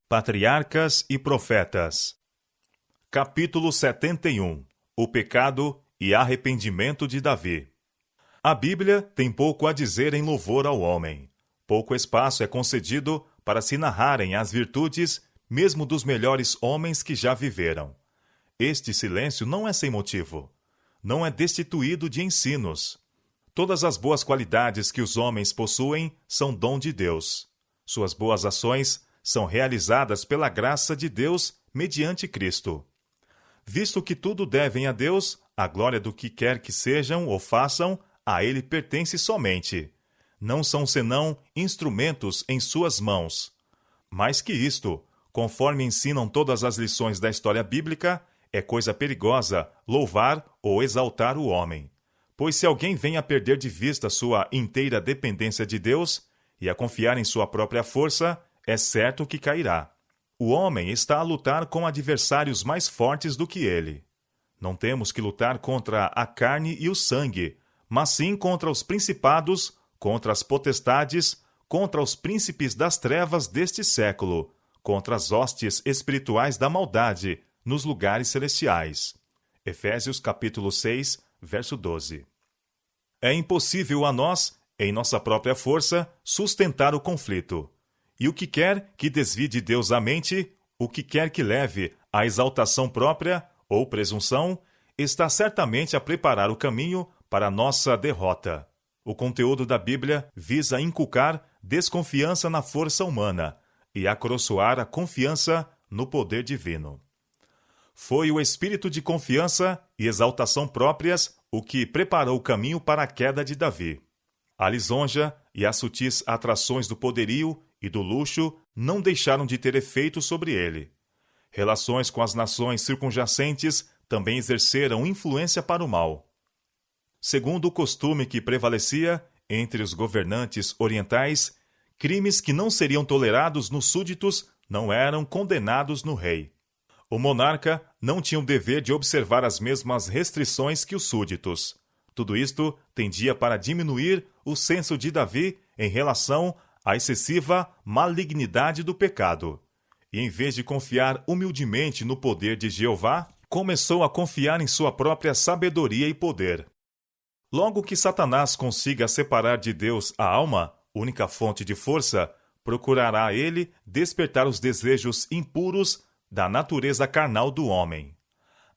Patriarcas e Profetas. Capítulo 71. O pecado e arrependimento de Davi. A Bíblia tem pouco a dizer em louvor ao homem. Pouco espaço é concedido para se narrarem as virtudes, mesmo dos melhores homens que já viveram. Este silêncio não é sem motivo. Não é destituído de ensinos. Todas as boas qualidades que os homens possuem são dom de Deus. Suas boas ações são realizadas pela graça de Deus mediante Cristo. Visto que tudo devem a Deus, a glória do que quer que sejam ou façam, a Ele pertence somente. Não são senão instrumentos em suas mãos. Mais que isto, conforme ensinam todas as lições da história bíblica, é coisa perigosa louvar ou exaltar o homem. Pois se alguém vem a perder de vista sua inteira dependência de Deus e a confiar em sua própria força, é certo que cairá. O homem está a lutar com adversários mais fortes do que ele. Não temos que lutar contra a carne e o sangue, mas sim contra os principados, contra as potestades, contra os príncipes das trevas deste século, contra as hostes espirituais da maldade nos lugares celestiais. Efésios capítulo 6, verso 12. É impossível a nós, em nossa própria força, sustentar o conflito. E o que quer que desvie de Deus a mente, o que quer que leve à exaltação própria ou presunção, está certamente a preparar o caminho para a nossa derrota. O conteúdo da Bíblia visa inculcar desconfiança na força humana e acoroçoar a confiança no poder divino. Foi o espírito de confiança e exaltação próprias o que preparou o caminho para a queda de Davi. A lisonja e as sutis atrações do poderio e do luxo não deixaram de ter efeito sobre ele. Relações com as nações circunjacentes também exerceram influência para o mal. Segundo o costume que prevalecia entre os governantes orientais, crimes que não seriam tolerados nos súditos não eram condenados no rei. O monarca não tinha o dever de observar as mesmas restrições que os súditos. Tudo isto tendia para diminuir o senso de Davi em relação à excessiva malignidade do pecado. E em vez de confiar humildemente no poder de Jeová, começou a confiar em sua própria sabedoria e poder. Logo que Satanás consiga separar de Deus a alma, única fonte de força, procurará ele despertar os desejos impuros da natureza carnal do homem.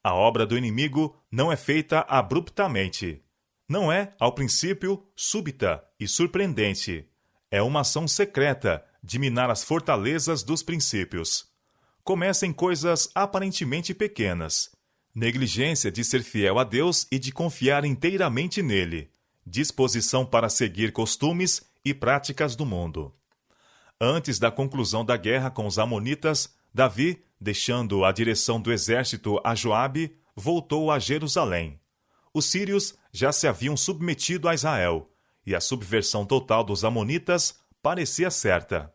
A obra do inimigo não é feita abruptamente. Não é, ao princípio, súbita e surpreendente. É uma ação secreta de minar as fortalezas dos princípios. Começa em coisas aparentemente pequenas. Negligência de ser fiel a Deus e de confiar inteiramente nele. Disposição para seguir costumes e práticas do mundo. Antes da conclusão da guerra com os amonitas, Davi, deixando a direção do exército a Joabe, voltou a Jerusalém. Os sírios já se haviam submetido a Israel, e a subversão total dos amonitas parecia certa.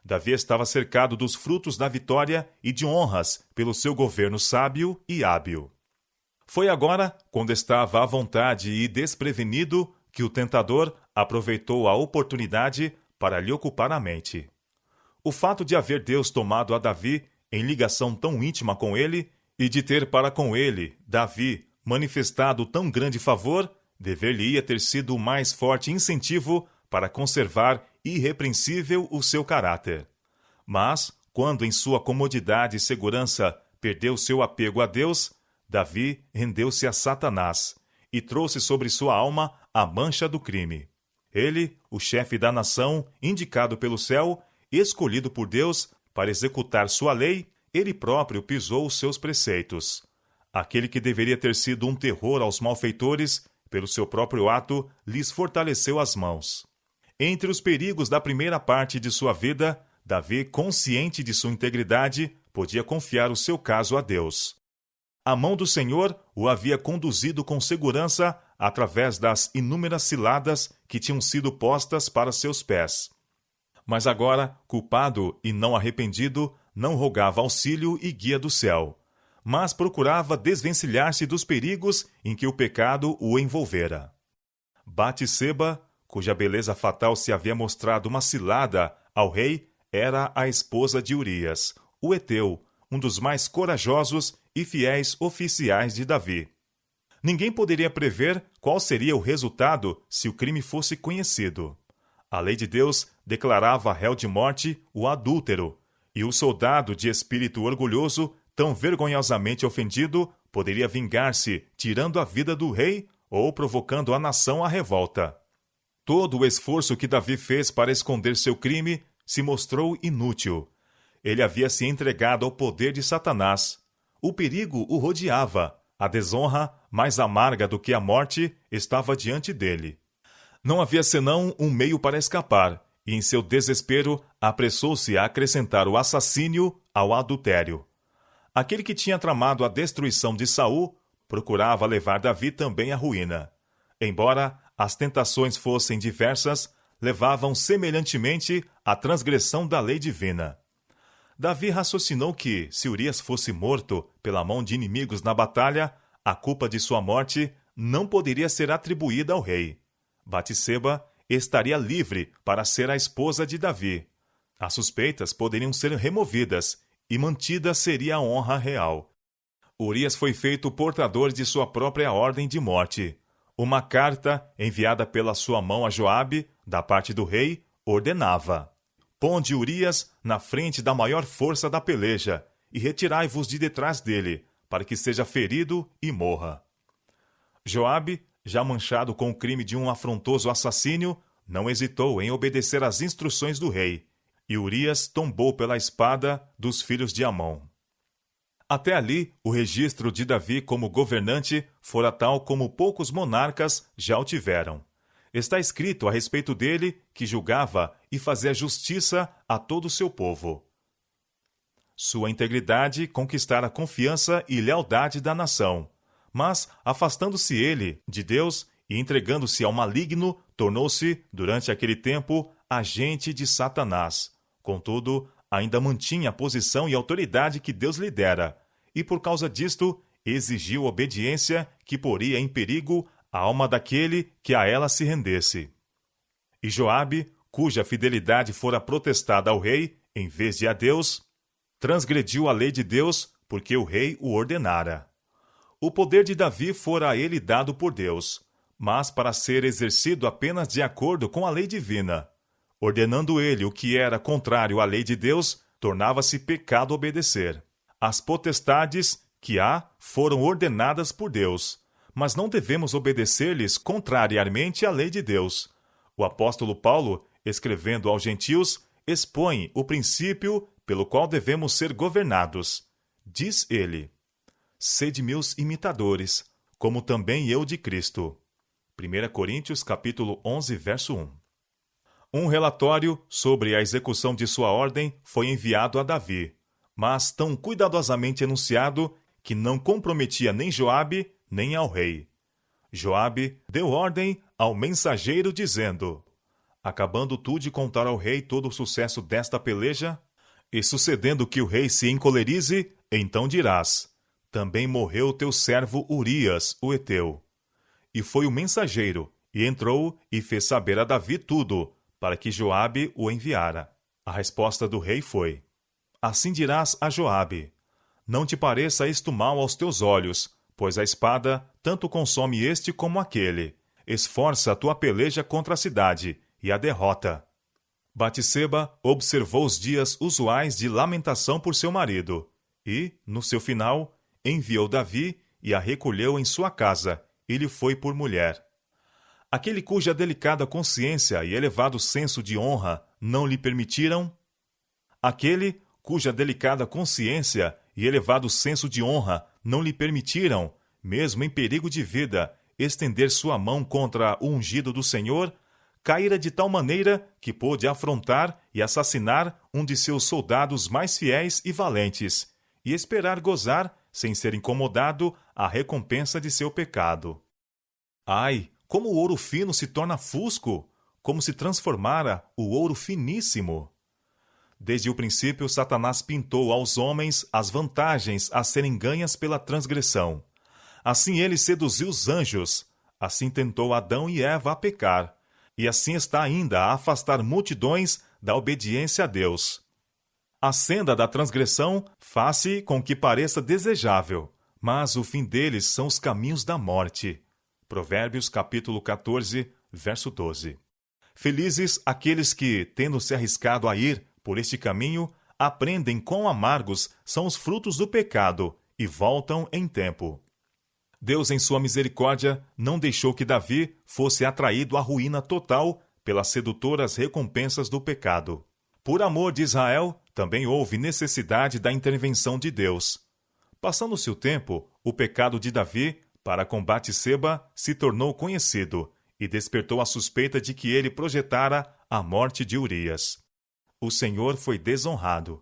Davi estava cercado dos frutos da vitória e de honras pelo seu governo sábio e hábil. Foi agora, quando estava à vontade e desprevenido, que o tentador aproveitou a oportunidade para lhe ocupar a mente. O fato de haver Deus tomado a Davi em ligação tão íntima com ele e de ter para com ele, Davi, manifestado tão grande favor, dever-lhe-ia ter sido o mais forte incentivo para conservar irrepreensível o seu caráter. Mas, quando em sua comodidade e segurança perdeu seu apego a Deus, Davi rendeu-se a Satanás e trouxe sobre sua alma a mancha do crime. Ele, o chefe da nação, indicado pelo céu, escolhido por Deus para executar sua lei, ele próprio pisou os seus preceitos. Aquele que deveria ter sido um terror aos malfeitores, pelo seu próprio ato, lhes fortaleceu as mãos. Entre os perigos da primeira parte de sua vida, Davi, consciente de sua integridade, podia confiar o seu caso a Deus. A mão do Senhor o havia conduzido com segurança através das inúmeras ciladas que tinham sido postas para seus pés. Mas agora, culpado e não arrependido, não rogava auxílio e guia do céu, mas procurava desvencilhar-se dos perigos em que o pecado o envolvera. Batseba, cuja beleza fatal se havia mostrado uma cilada ao rei, era a esposa de Urias, o heteu, um dos mais corajosos e fiéis oficiais de Davi. Ninguém poderia prever qual seria o resultado se o crime fosse conhecido. A lei de Deus declarava réu de morte o adúltero, e o soldado de espírito orgulhoso, tão vergonhosamente ofendido, poderia vingar-se tirando a vida do rei ou provocando a nação à revolta. Todo o esforço que Davi fez para esconder seu crime se mostrou inútil. Ele havia se entregado ao poder de Satanás. O perigo o rodeava. A desonra, mais amarga do que a morte, estava diante dele. Não havia senão um meio para escapar, e em seu desespero apressou-se a acrescentar o assassínio ao adultério. Aquele que tinha tramado a destruição de Saul procurava levar Davi também à ruína. Embora as tentações fossem diversas, levavam semelhantemente à transgressão da lei divina. Davi raciocinou que, se Urias fosse morto pela mão de inimigos na batalha, a culpa de sua morte não poderia ser atribuída ao rei. Batseba estaria livre para ser a esposa de Davi. As suspeitas poderiam ser removidas e mantida seria a honra real. Urias foi feito portador de sua própria ordem de morte. Uma carta, enviada pela sua mão a Joabe, da parte do rei, ordenava: Ponde Urias na frente da maior força da peleja, e retirai-vos de detrás dele, para que seja ferido e morra. Joabe, já manchado com o crime de um afrontoso assassínio, não hesitou em obedecer às instruções do rei, e Urias tombou pela espada dos filhos de Amon. Até ali, o registro de Davi como governante fora tal como poucos monarcas já o tiveram. Está escrito a respeito dele que julgava e fazia justiça a todo o seu povo. Sua integridade conquistara a confiança e lealdade da nação, mas, afastando-se ele de Deus e entregando-se ao maligno, tornou-se, durante aquele tempo, agente de Satanás. Contudo, ainda mantinha a posição e autoridade que Deus lhe dera, e por causa disto, exigiu obediência que poria em perigo a alma daquele que a ela se rendesse. E Joabe, cuja fidelidade fora protestada ao rei, em vez de a Deus, transgrediu a lei de Deus, porque o rei o ordenara. O poder de Davi fora a ele dado por Deus, mas para ser exercido apenas de acordo com a lei divina. Ordenando ele o que era contrário à lei de Deus, tornava-se pecado obedecer. As potestades que há foram ordenadas por Deus, mas não devemos obedecer-lhes contrariamente à lei de Deus. O apóstolo Paulo, escrevendo aos gentios, expõe o princípio pelo qual devemos ser governados. Diz ele: Sede meus imitadores, como também eu de Cristo. 1 Coríntios capítulo 11, verso 1. Um relatório sobre a execução de sua ordem foi enviado a Davi, mas tão cuidadosamente enunciado que não comprometia nem Joabe, nem ao rei. Joabe deu ordem ao mensageiro dizendo: Acabando tu de contar ao rei todo o sucesso desta peleja, e sucedendo que o rei se encolerize, então dirás: Também morreu teu servo Urias, o heteu. E foi o mensageiro, e entrou e fez saber a Davi tudo, para que Joabe o enviara. A resposta do rei foi: Assim dirás a Joabe: Não te pareça isto mal aos teus olhos, pois a espada tanto consome este como aquele. Esforça a tua peleja contra a cidade, e a derrota. Batseba observou os dias usuais de lamentação por seu marido, e, no seu final, enviou Davi e a recolheu em sua casa, e lhe foi por mulher. Aquele cuja delicada consciência e elevado senso de honra não lhe permitiram, mesmo em perigo de vida, estender sua mão contra o ungido do Senhor, caíra de tal maneira que pôde afrontar e assassinar um de seus soldados mais fiéis e valentes, e esperar gozar, sem ser incomodado, a recompensa de seu pecado. Ai, como o ouro fino se torna fusco, como se transformara o ouro finíssimo! Desde o princípio, Satanás pintou aos homens as vantagens a serem ganhas pela transgressão. Assim ele seduziu os anjos, assim tentou Adão e Eva a pecar, e assim está ainda a afastar multidões da obediência a Deus. A senda da transgressão faz-se com que pareça desejável, mas o fim deles são os caminhos da morte. Provérbios capítulo 14, verso 12. Felizes aqueles que, tendo se arriscado a ir por este caminho, aprendem quão amargos são os frutos do pecado e voltam em tempo. Deus, em sua misericórdia, não deixou que Davi fosse atraído à ruína total pelas sedutoras recompensas do pecado. Por amor de Israel, também houve necessidade da intervenção de Deus. Passando-se o tempo, o pecado de Davi para com Batseba se tornou conhecido e despertou a suspeita de que ele projetara a morte de Urias. O Senhor foi desonrado.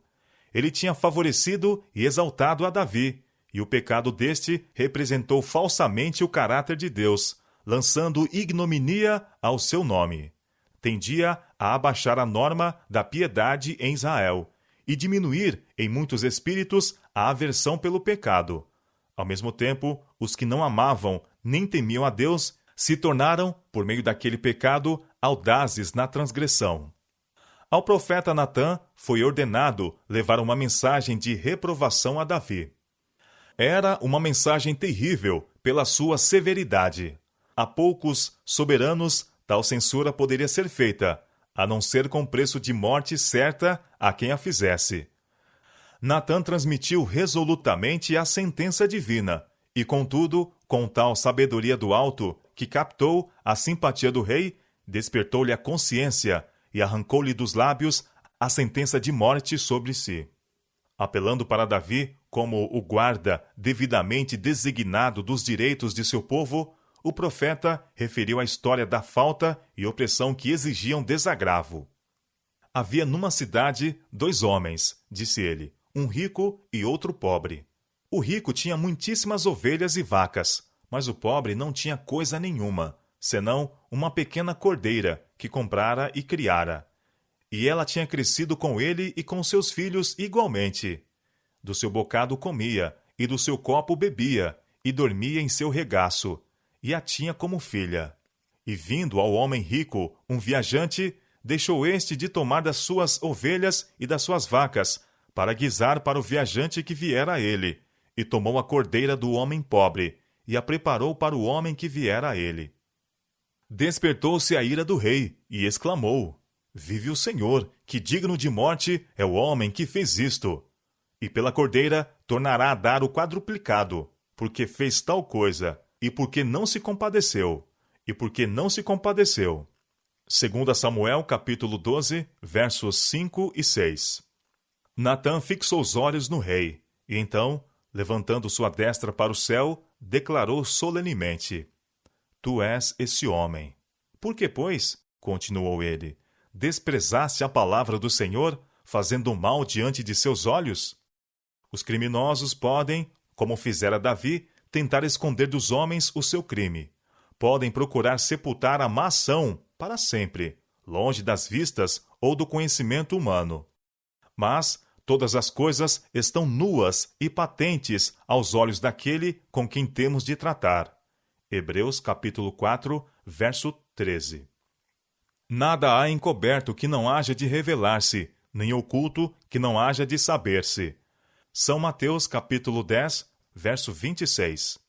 Ele tinha favorecido e exaltado a Davi, e o pecado deste representou falsamente o caráter de Deus, lançando ignominia ao seu nome. Tendia a abaixar a norma da piedade em Israel e diminuir em muitos espíritos a aversão pelo pecado. Ao mesmo tempo, os que não amavam nem temiam a Deus se tornaram, por meio daquele pecado, audazes na transgressão. Ao profeta Natã foi ordenado levar uma mensagem de reprovação a Davi. Era uma mensagem terrível pela sua severidade. A poucos soberanos tal censura poderia ser feita, a não ser com preço de morte certa a quem a fizesse. Natã transmitiu resolutamente a sentença divina, e contudo, com tal sabedoria do alto, que captou a simpatia do rei, despertou-lhe a consciência e arrancou-lhe dos lábios a sentença de morte sobre si. Apelando para Davi como o guarda devidamente designado dos direitos de seu povo, o profeta referiu a história da falta e opressão que exigiam desagravo. Havia numa cidade 2 homens, disse ele, um rico e outro pobre. O rico tinha muitíssimas ovelhas e vacas, mas o pobre não tinha coisa nenhuma, senão uma pequena cordeira que comprara e criara. E ela tinha crescido com ele e com seus filhos igualmente. Do seu bocado comia, e do seu copo bebia, e dormia em seu regaço, e a tinha como filha. E vindo ao homem rico, um viajante, deixou este de tomar das suas ovelhas e das suas vacas, para guisar para o viajante que viera a ele, e tomou a cordeira do homem pobre, e a preparou para o homem que viera a ele. Despertou-se a ira do rei, e exclamou: Vive o Senhor, que digno de morte é o homem que fez isto. E pela cordeira tornará a dar o quadruplicado, porque fez tal coisa, e porque não se compadeceu, e porque não se compadeceu. 2 Samuel, capítulo 12, versos 5 e 6. Natã fixou os olhos no rei, e então, levantando sua destra para o céu, declarou solenemente: Tu és esse homem. Por que, pois, continuou ele, desprezaste a palavra do Senhor, fazendo mal diante de seus olhos? Os criminosos podem, como fizera Davi, tentar esconder dos homens o seu crime. Podem procurar sepultar a má ação para sempre, longe das vistas ou do conhecimento humano. Mas todas as coisas estão nuas e patentes aos olhos daquele com quem temos de tratar. Hebreus capítulo 4, verso 13. Nada há encoberto que não haja de revelar-se, nem oculto que não haja de saber-se. São Mateus capítulo 10, verso 26.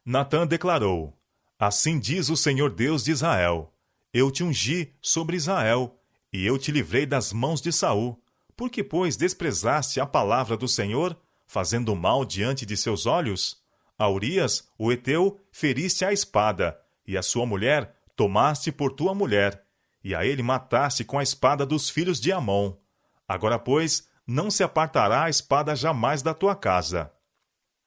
Natã declarou: Assim diz o Senhor Deus de Israel: Eu te ungi sobre Israel, e eu te livrei das mãos de Saul. Por que, pois, desprezaste a palavra do Senhor, fazendo mal diante de seus olhos? A Urias, o heteu, feriste à espada, e a sua mulher tomaste por tua mulher, e a ele mataste com a espada dos filhos de Amon. Agora, pois, não se apartará a espada jamais da tua casa.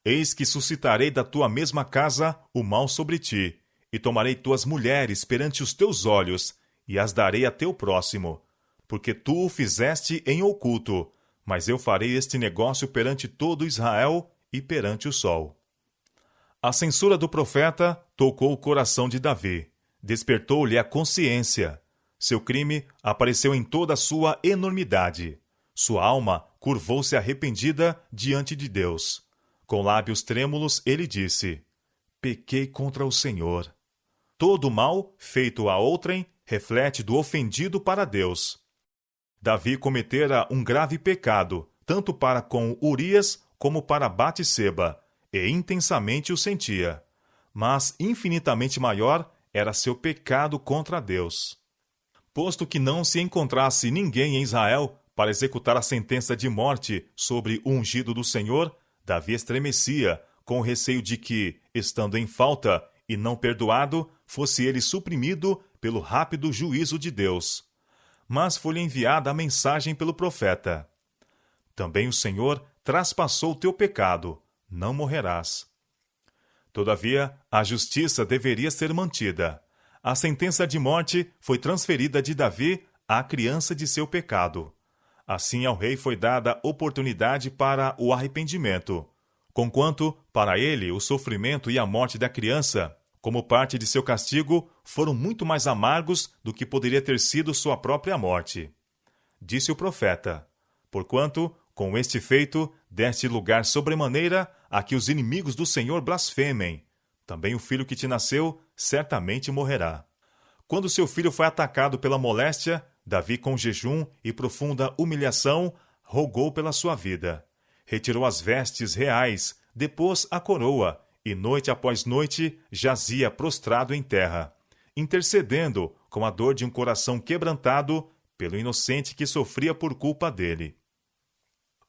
Eis que suscitarei da tua mesma casa o mal sobre ti, e tomarei tuas mulheres perante os teus olhos, e as darei a teu próximo. Porque tu o fizeste em oculto, mas eu farei este negócio perante todo Israel e perante o sol. A censura do profeta tocou o coração de Davi, despertou-lhe a consciência. Seu crime apareceu em toda a sua enormidade. Sua alma curvou-se arrependida diante de Deus. Com lábios trêmulos, ele disse: Pequei contra o Senhor. Todo o mal feito a outrem reflete do ofendido para Deus. Davi cometera um grave pecado, tanto para com Urias como para Batseba, e intensamente o sentia. Mas infinitamente maior era seu pecado contra Deus. Posto que não se encontrasse ninguém em Israel para executar a sentença de morte sobre o ungido do Senhor, Davi estremecia, com o receio de que, estando em falta e não perdoado, fosse ele suprimido pelo rápido juízo de Deus. Mas foi-lhe enviada a mensagem pelo profeta: também o Senhor traspassou o teu pecado, não morrerás. Todavia, a justiça deveria ser mantida. A sentença de morte foi transferida de Davi à criança de seu pecado. Assim ao rei foi dada oportunidade para o arrependimento, conquanto, para ele, o sofrimento e a morte da criança, como parte de seu castigo, foram muito mais amargos do que poderia ter sido sua própria morte. Disse o profeta: porquanto, com este feito, deste lugar sobremaneira a que os inimigos do Senhor blasfemem. Também o filho que te nasceu certamente morrerá. Quando seu filho foi atacado pela moléstia, Davi, com jejum e profunda humilhação, rogou pela sua vida. Retirou as vestes reais, depôs a coroa, e noite após noite jazia prostrado em terra, intercedendo, com a dor de um coração quebrantado, pelo inocente que sofria por culpa dele.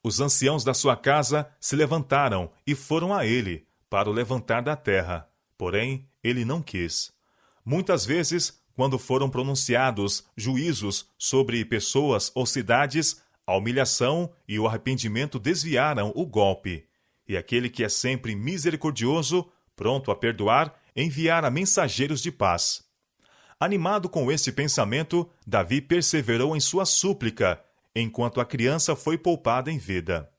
Os anciãos da sua casa se levantaram e foram a ele, para o levantar da terra. Porém, ele não quis. Muitas vezes, quando foram pronunciados juízos sobre pessoas ou cidades, a humilhação e o arrependimento desviaram o golpe. E aquele que é sempre misericordioso, pronto a perdoar, enviara mensageiros de paz. Animado com esse pensamento, Davi perseverou em sua súplica, enquanto a criança foi poupada em vida.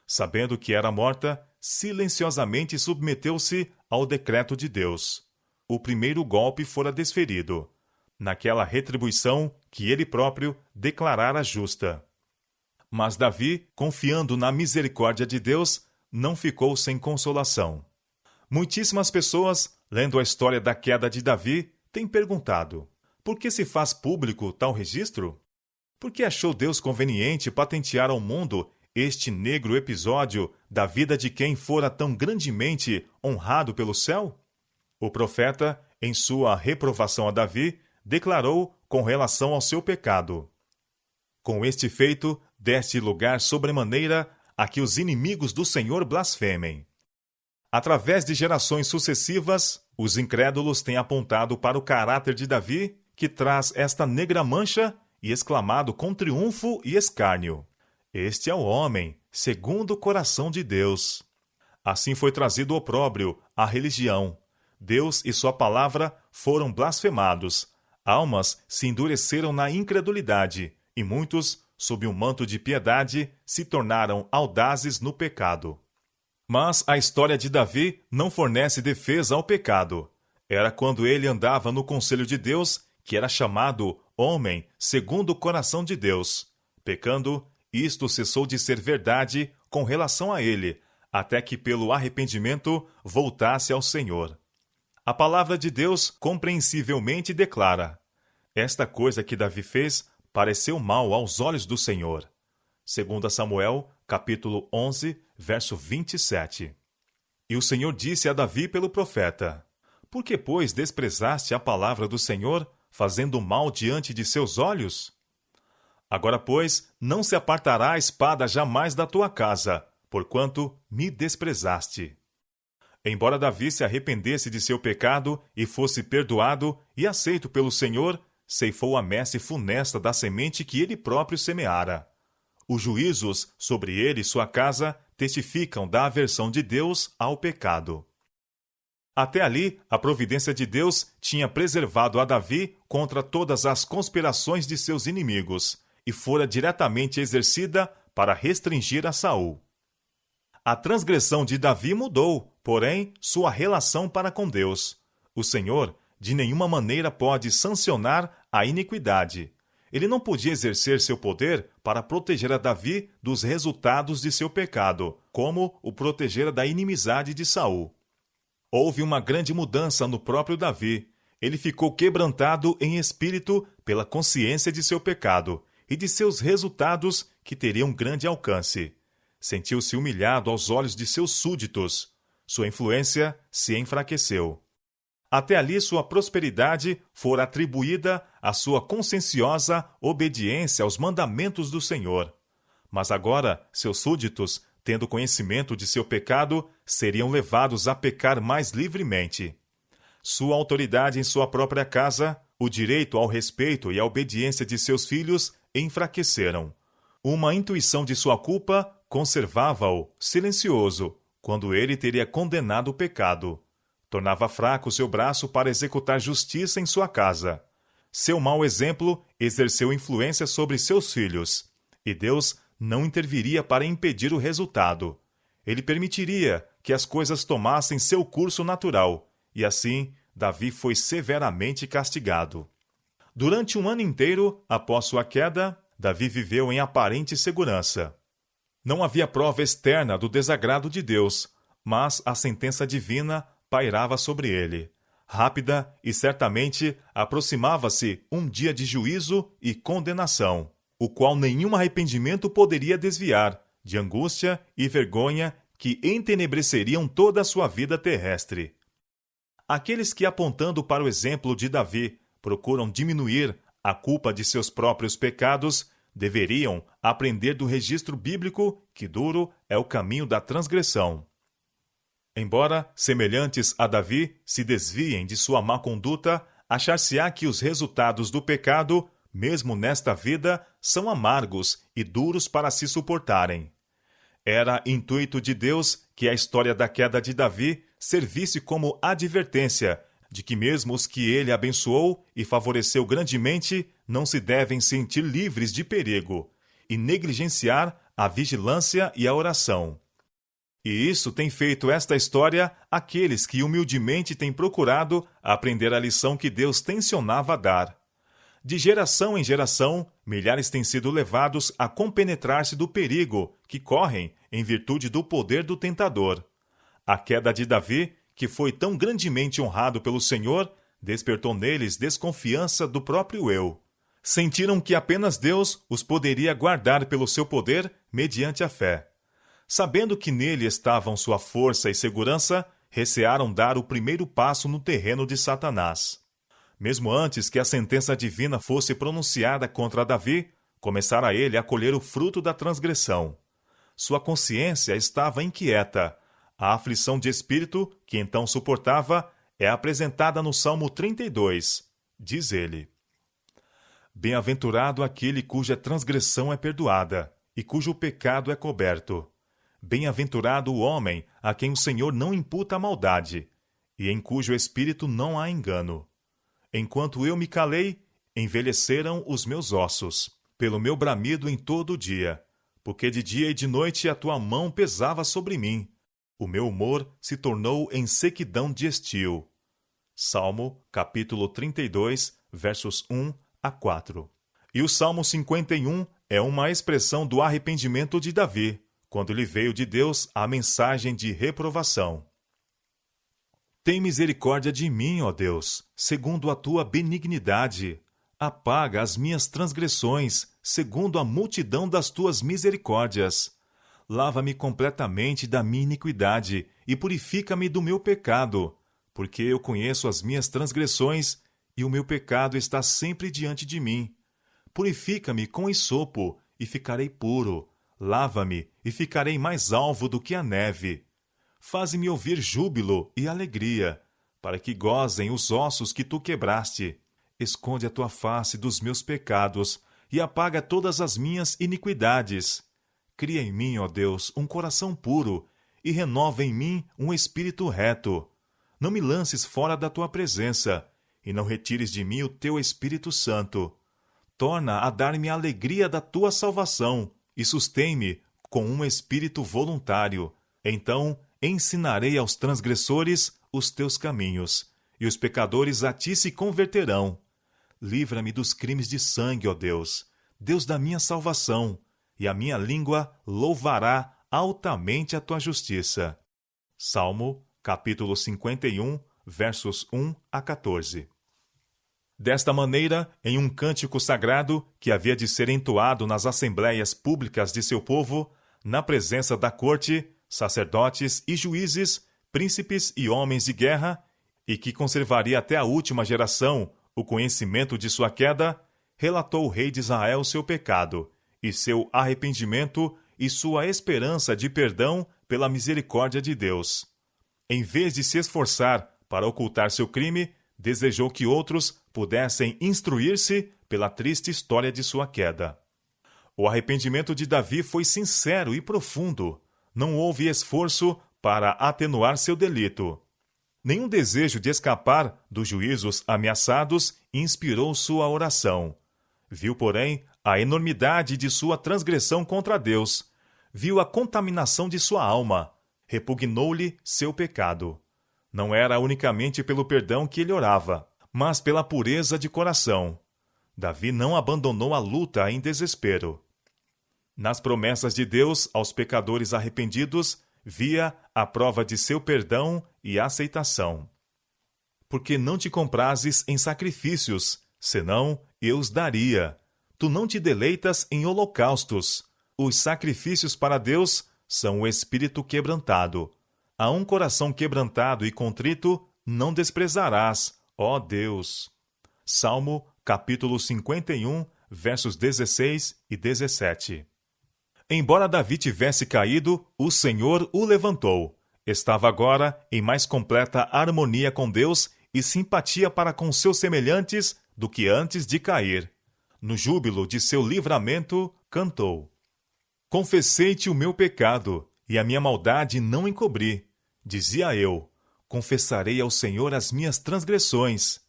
Sabendo que era morta, silenciosamente submeteu-se ao decreto de Deus. O primeiro golpe fora desferido, naquela retribuição que ele próprio declarara justa. Mas Davi, confiando na misericórdia de Deus, não ficou sem consolação. Muitíssimas pessoas, lendo a história da queda de Davi, têm perguntado: por que se faz público tal registro? Por que achou Deus conveniente patentear ao mundo este negro episódio da vida de quem fora tão grandemente honrado pelo céu? O profeta, em sua reprovação a Davi, declarou com relação ao seu pecado: com este feito, deste lugar sobremaneira a que os inimigos do Senhor blasfemem. Através de gerações sucessivas, os incrédulos têm apontado para o caráter de Davi, que traz esta negra mancha, e exclamado com triunfo e escárnio: este é o homem, segundo o coração de Deus. Assim foi trazido o opróbrio à religião. Deus e sua palavra foram blasfemados. Almas se endureceram na incredulidade, e muitos, sob um manto de piedade, se tornaram audazes no pecado. Mas a história de Davi não fornece defesa ao pecado. Era quando ele andava no conselho de Deus que era chamado homem segundo o coração de Deus. Pecando, isto cessou de ser verdade com relação a ele, até que pelo arrependimento voltasse ao Senhor. A palavra de Deus compreensivelmente declara: esta coisa que Davi fez pareceu mal aos olhos do Senhor. 2 Samuel, capítulo 11, verso 27. E o Senhor disse a Davi pelo profeta: por que, pois, desprezaste a palavra do Senhor, fazendo mal diante de seus olhos? Agora, pois, não se apartará a espada jamais da tua casa, porquanto me desprezaste. Embora Davi se arrependesse de seu pecado e fosse perdoado e aceito pelo Senhor, ceifou a messe funesta da semente que ele próprio semeara. Os juízos sobre ele e sua casa testificam da aversão de Deus ao pecado. Até ali, a providência de Deus tinha preservado a Davi contra todas as conspirações de seus inimigos, e fora diretamente exercida para restringir a Saul. A transgressão de Davi mudou, porém, sua relação para com Deus. O Senhor, de nenhuma maneira, pode sancionar a iniquidade. Ele não podia exercer seu poder para proteger a Davi dos resultados de seu pecado, como o protegera da inimizade de Saul. Houve uma grande mudança no próprio Davi. Ele ficou quebrantado em espírito pela consciência de seu pecado e de seus resultados que teriam grande alcance. Sentiu-se humilhado aos olhos de seus súditos. Sua influência se enfraqueceu. Até ali sua prosperidade fora atribuída à sua conscienciosa obediência aos mandamentos do Senhor. Mas agora, seus súditos, tendo conhecimento de seu pecado, seriam levados a pecar mais livremente. Sua autoridade em sua própria casa, o direito ao respeito e à obediência de seus filhos enfraqueceram. Uma intuição de sua culpa conservava-o silencioso quando ele teria condenado o pecado. Tornava fraco seu braço para executar justiça em sua casa. Seu mau exemplo exerceu influência sobre seus filhos, e Deus não interviria para impedir o resultado. Ele permitiria que as coisas tomassem seu curso natural, e assim Davi foi severamente castigado. Durante um ano inteiro, após sua queda, Davi viveu em aparente segurança. Não havia prova externa do desagrado de Deus, mas a sentença divina pairava sobre ele. Rápida e certamente aproximava-se um dia de juízo e condenação, o qual nenhum arrependimento poderia desviar, de angústia e vergonha que entenebreceriam toda a sua vida terrestre. Aqueles que, apontando para o exemplo de Davi, procuram diminuir a culpa de seus próprios pecados, deveriam aprender do registro bíblico que duro é o caminho da transgressão. Embora semelhantes a Davi se desviem de sua má conduta, achar-se-á que os resultados do pecado, mesmo nesta vida, são amargos e duros para se suportarem. Era intuito de Deus que a história da queda de Davi servisse como advertência de que mesmo os que ele abençoou e favoreceu grandemente não se devem sentir livres de perigo e negligenciar a vigilância e a oração. E isso tem feito esta história aqueles que humildemente têm procurado aprender a lição que Deus tencionava dar. De geração em geração, milhares têm sido levados a compenetrar-se do perigo que correm em virtude do poder do tentador. A queda de Davi, que foi tão grandemente honrado pelo Senhor, despertou neles desconfiança do próprio eu. Sentiram que apenas Deus os poderia guardar pelo seu poder mediante a fé. Sabendo que nele estavam sua força e segurança, recearam dar o primeiro passo no terreno de Satanás. Mesmo antes que a sentença divina fosse pronunciada contra Davi, começara ele a colher o fruto da transgressão. Sua consciência estava inquieta. A aflição de espírito, que então suportava, é apresentada no Salmo 32. Diz ele: Bem-aventurado aquele cuja transgressão é perdoada, e cujo pecado é coberto. Bem-aventurado o homem a quem o Senhor não imputa a maldade, e em cujo espírito não há engano. Enquanto eu me calei, envelheceram os meus ossos, pelo meu bramido em todo o dia, porque de dia e de noite a tua mão pesava sobre mim. O meu humor se tornou em sequidão de estio. Salmo, capítulo 32, versos 1 a 4. E o Salmo 51 é uma expressão do arrependimento de Davi, quando lhe veio de Deus a mensagem de reprovação. Tem misericórdia de mim, ó Deus, segundo a tua benignidade. Apaga as minhas transgressões, segundo a multidão das tuas misericórdias. Lava-me completamente da minha iniquidade e purifica-me do meu pecado, porque eu conheço as minhas transgressões e o meu pecado está sempre diante de mim. Purifica-me com hisopo e ficarei puro. Lava-me e ficarei mais alvo do que a neve. Faze-me ouvir júbilo e alegria, para que gozem os ossos que tu quebraste. Esconde a tua face dos meus pecados e apaga todas as minhas iniquidades. Cria em mim, ó Deus, um coração puro e renova em mim um espírito reto. Não me lances fora da tua presença e não retires de mim o teu Espírito Santo. Torna a dar-me a alegria da tua salvação e sustém-me com um espírito voluntário. Então ensinarei aos transgressores os teus caminhos, e os pecadores a ti se converterão. Livra-me dos crimes de sangue, ó Deus, Deus da minha salvação, e a minha língua louvará altamente a tua justiça. Salmo, capítulo 51, versos 1 a 14. Desta maneira, em um cântico sagrado que havia de ser entoado nas assembleias públicas de seu povo, na presença da corte, sacerdotes e juízes, príncipes e homens de guerra, e que conservaria até a última geração o conhecimento de sua queda, relatou o rei de Israel seu pecado, e seu arrependimento e sua esperança de perdão pela misericórdia de Deus. Em vez de se esforçar para ocultar seu crime, desejou que outros pudessem instruir-se pela triste história de sua queda. O arrependimento de Davi foi sincero e profundo. Não houve esforço para atenuar seu delito. Nenhum desejo de escapar dos juízos ameaçados inspirou sua oração. Viu, porém, a enormidade de sua transgressão contra Deus. Viu a contaminação de sua alma. Repugnou-lhe seu pecado. Não era unicamente pelo perdão que ele orava, mas pela pureza de coração. Davi não abandonou a luta em desespero. Nas promessas de Deus aos pecadores arrependidos, via a prova de seu perdão e aceitação. Porque não te comprases em sacrifícios, senão eu os daria. Tu não te deleitas em holocaustos. Os sacrifícios para Deus são o espírito quebrantado. A um coração quebrantado e contrito não desprezarás, ó Deus. Salmo, capítulo 51, versos 16 e 17. Embora Davi tivesse caído, o Senhor o levantou. Estava agora em mais completa harmonia com Deus e simpatia para com seus semelhantes do que antes de cair. No júbilo de seu livramento, cantou: Confessei-te o meu pecado, e a minha maldade não encobri. Dizia eu: confessarei ao Senhor as minhas transgressões.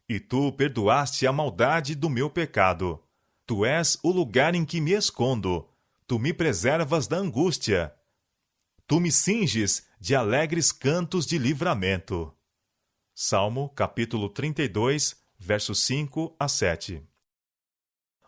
E tu perdoaste a maldade do meu pecado. Tu és o lugar em que me escondo. Tu me preservas da angústia. Tu me cinges de alegres cantos de livramento. Salmo, capítulo 32, versos 5 a 7.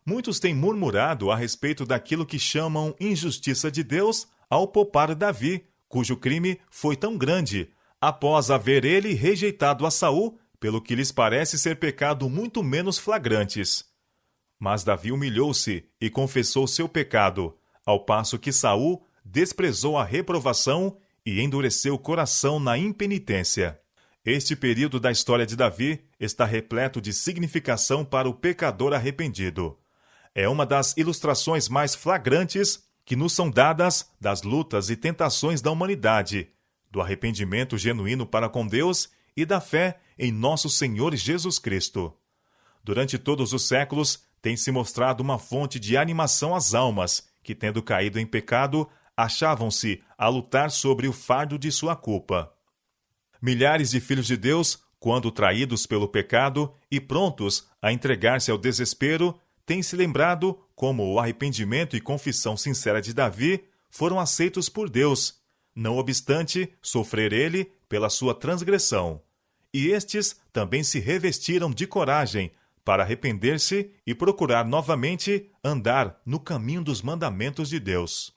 Muitos têm murmurado a respeito daquilo que chamam injustiça de Deus ao poupar Davi, cujo crime foi tão grande, após haver ele rejeitado a Saul, pelo que lhes parece ser pecado muito menos flagrantes. Mas Davi humilhou-se e confessou seu pecado, ao passo que Saul desprezou a reprovação e endureceu o coração na impenitência. Este período da história de Davi está repleto de significação para o pecador arrependido. É uma das ilustrações mais flagrantes que nos são dadas das lutas e tentações da humanidade, do arrependimento genuíno para com Deus e da fé em nosso Senhor Jesus Cristo. Durante todos os séculos, tem se mostrado uma fonte de animação às almas que, tendo caído em pecado, achavam-se a lutar sobre o fardo de sua culpa. Milhares de filhos de Deus, quando traídos pelo pecado e prontos a entregar-se ao desespero, têm se lembrado como o arrependimento e confissão sincera de Davi foram aceitos por Deus, não obstante sofrer ele pela sua transgressão. E estes também se revestiram de coragem para arrepender-se e procurar novamente andar no caminho dos mandamentos de Deus.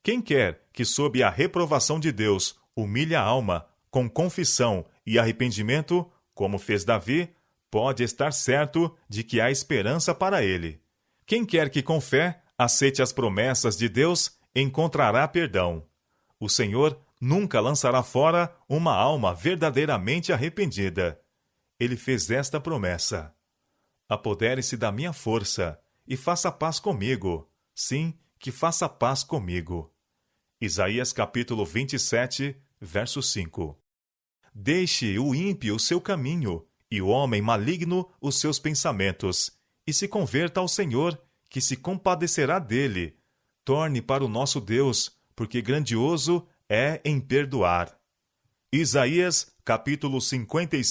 Quem quer que, sob a reprovação de Deus, humilhe a alma com confissão e arrependimento, como fez Davi, pode estar certo de que há esperança para ele. Quem quer que com fé aceite as promessas de Deus, encontrará perdão. O Senhor nunca lançará fora uma alma verdadeiramente arrependida. Ele fez esta promessa: apodere-se da minha força e faça paz comigo. Sim, que faça paz comigo. Isaías capítulo 27, verso 5. Deixe o ímpio o seu caminho, e o homem maligno os seus pensamentos, e se converta ao Senhor, que se compadecerá dele. Torne para o nosso Deus, porque grandioso é em perdoar. Isaías capítulo 55,